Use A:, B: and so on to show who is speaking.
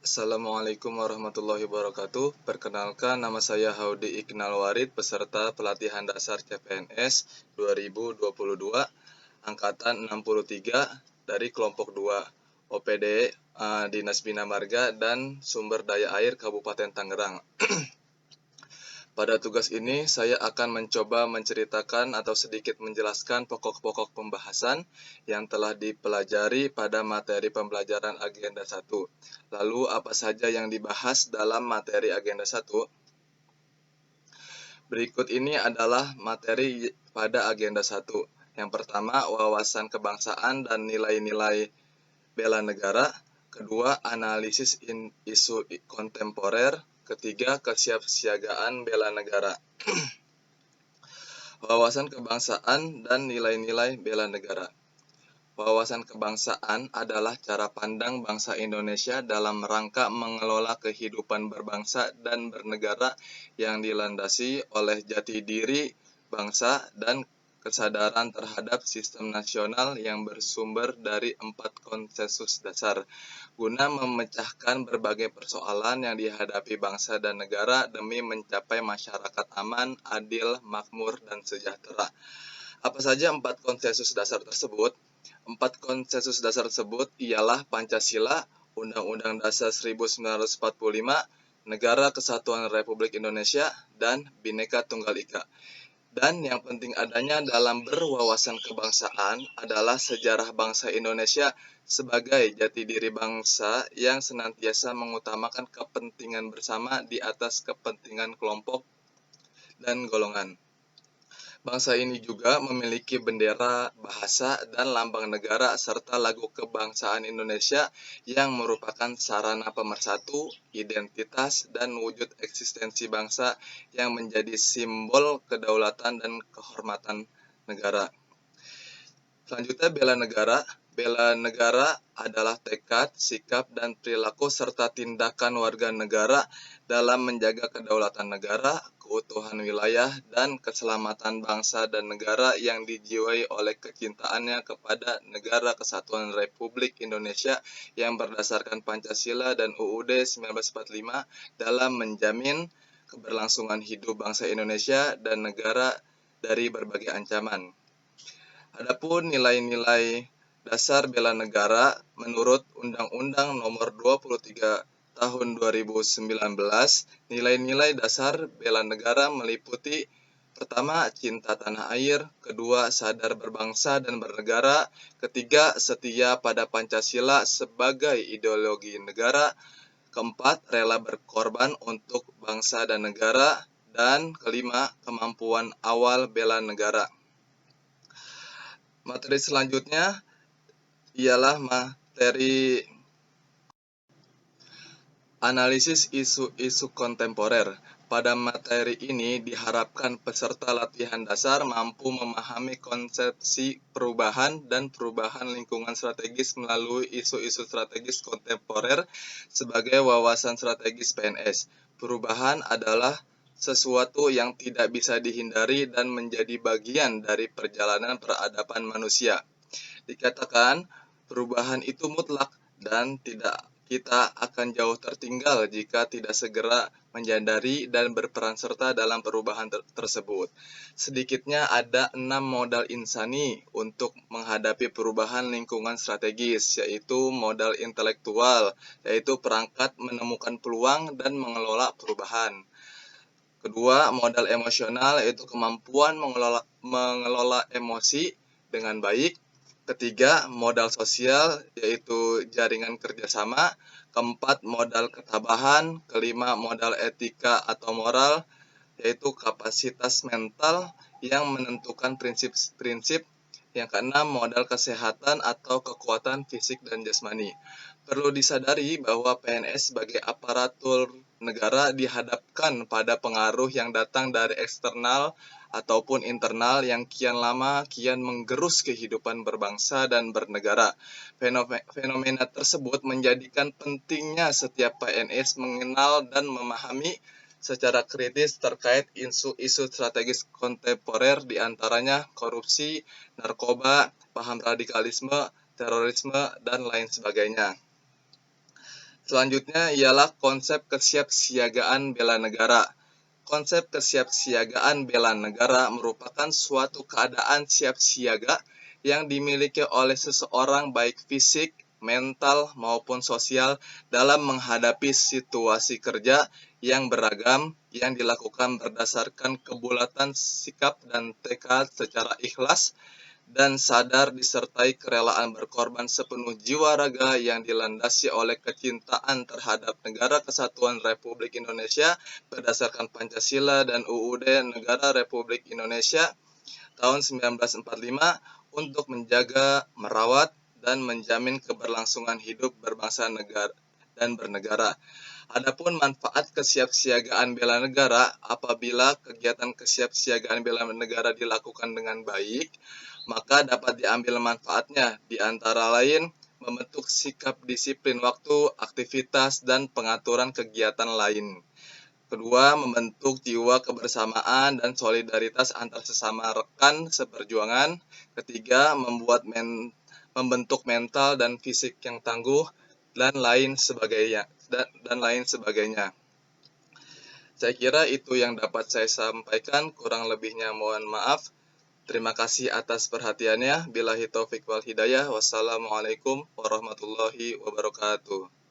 A: Assalamualaikum warahmatullahi wabarakatuh. Perkenalkan, nama saya Haudi Iqnal Warid, peserta pelatihan dasar CPNS 2022, angkatan 63 dari kelompok 2, OPD Dinas Bina Marga dan Sumber Daya Air Kabupaten Tangerang. Pada tugas ini, saya akan mencoba menceritakan atau sedikit menjelaskan pokok-pokok pembahasan yang telah dipelajari pada materi pembelajaran Agenda 1. Lalu, apa saja yang dibahas dalam materi Agenda 1? Berikut ini adalah materi pada Agenda 1. Yang pertama, wawasan kebangsaan dan nilai-nilai bela negara. Kedua, analisis isu kontemporer. Ketiga, kesiapsiagaan bela negara. Wawasan kebangsaan dan nilai-nilai bela negara. Wawasan kebangsaan adalah cara pandang bangsa Indonesia dalam rangka mengelola kehidupan berbangsa dan bernegara yang dilandasi oleh jati diri bangsa dan kesadaran terhadap sistem nasional yang bersumber dari 4 konsensus dasar, guna memecahkan berbagai persoalan yang dihadapi bangsa dan negara demi mencapai masyarakat aman, adil, makmur, dan sejahtera. Apa saja 4 konsensus dasar tersebut? 4 konsensus dasar tersebut ialah Pancasila, Undang-Undang Dasar 1945, Negara Kesatuan Republik Indonesia, dan Bhinneka Tunggal Ika. Dan yang penting adanya dalam berwawasan kebangsaan adalah sejarah bangsa Indonesia sebagai jati diri bangsa yang senantiasa mengutamakan kepentingan bersama di atas kepentingan kelompok dan golongan. Bangsa ini juga memiliki bendera, bahasa, dan lambang negara serta lagu kebangsaan Indonesia yang merupakan sarana pemersatu, identitas, dan wujud eksistensi bangsa yang menjadi simbol kedaulatan dan kehormatan negara. Selanjutnya, bela negara. Bela negara adalah tekad, sikap, dan perilaku serta tindakan warga negara dalam menjaga kedaulatan negara, keutuhan wilayah, dan keselamatan bangsa dan negara yang dijiwai oleh kecintaannya kepada Negara Kesatuan Republik Indonesia yang berdasarkan Pancasila dan UUD 1945 dalam menjamin keberlangsungan hidup bangsa Indonesia dan negara dari berbagai ancaman. Adapun nilai-nilai dasar bela negara menurut Undang-Undang Nomor 23 Tahun 2019, nilai-nilai dasar bela negara meliputi: pertama, cinta tanah air; kedua, sadar berbangsa dan bernegara; ketiga, setia pada Pancasila sebagai ideologi negara; keempat, rela berkorban untuk bangsa dan negara; dan kelima, kemampuan awal bela negara. Materi selanjutnya ialah materi analisis isu-isu kontemporer. Pada materi ini diharapkan peserta latihan dasar mampu memahami konsepsi perubahan dan perubahan lingkungan strategis melalui isu-isu strategis kontemporer sebagai wawasan strategis PNS. Perubahan adalah sesuatu yang tidak bisa dihindari dan menjadi bagian dari perjalanan peradaban manusia. Dikatakan, perubahan itu mutlak dan kita akan jauh tertinggal jika tidak segera menyadari dan berperan serta dalam perubahan tersebut. Sedikitnya ada 6 modal insani untuk menghadapi perubahan lingkungan strategis, yaitu modal intelektual, yaitu perangkat menemukan peluang dan mengelola perubahan. Kedua, modal emosional, yaitu kemampuan mengelola emosi dengan baik. Ketiga, modal sosial, yaitu jaringan kerjasama. Keempat, modal ketabahan. Kelima, modal etika atau moral, yaitu kapasitas mental yang menentukan prinsip-prinsip. Yang keenam, modal kesehatan atau kekuatan fisik dan jasmani. Perlu disadari bahwa PNS sebagai aparatur negara dihadapkan pada pengaruh yang datang dari eksternal ataupun internal yang kian lama kian menggerus kehidupan berbangsa dan bernegara. Fenomena tersebut menjadikan pentingnya setiap PNS mengenal dan memahami secara kritis terkait isu-isu strategis kontemporer, diantaranya korupsi, narkoba, paham radikalisme, terorisme, dan lain sebagainya. Selanjutnya ialah konsep kesiapsiagaan bela negara. Konsep kesiapsiagaan bela negara merupakan suatu keadaan siap siaga yang dimiliki oleh seseorang baik fisik, mental, maupun sosial dalam menghadapi situasi kerja yang beragam yang dilakukan berdasarkan kebulatan sikap dan tekad secara ikhlas dan sadar disertai kerelaan berkorban sepenuh jiwa raga yang dilandasi oleh kecintaan terhadap Negara Kesatuan Republik Indonesia berdasarkan Pancasila dan UUD Negara Republik Indonesia tahun 1945 untuk menjaga, merawat, dan menjamin keberlangsungan hidup berbangsa negara dan bernegara. Adapun manfaat kesiapsiagaan bela negara, apabila kegiatan kesiapsiagaan bela negara dilakukan dengan baik, maka dapat diambil manfaatnya, di antara lain membentuk sikap disiplin waktu, aktivitas, dan pengaturan kegiatan lain. Kedua, membentuk jiwa kebersamaan dan solidaritas antar sesama rekan seperjuangan. Ketiga, membentuk mental dan fisik yang tangguh dan lain sebagainya. Saya kira itu yang dapat saya sampaikan, kurang lebihnya mohon maaf. Terima kasih atas perhatiannya. Billahi taufik wal hidayah. Wassalamualaikum warahmatullahi wabarakatuh.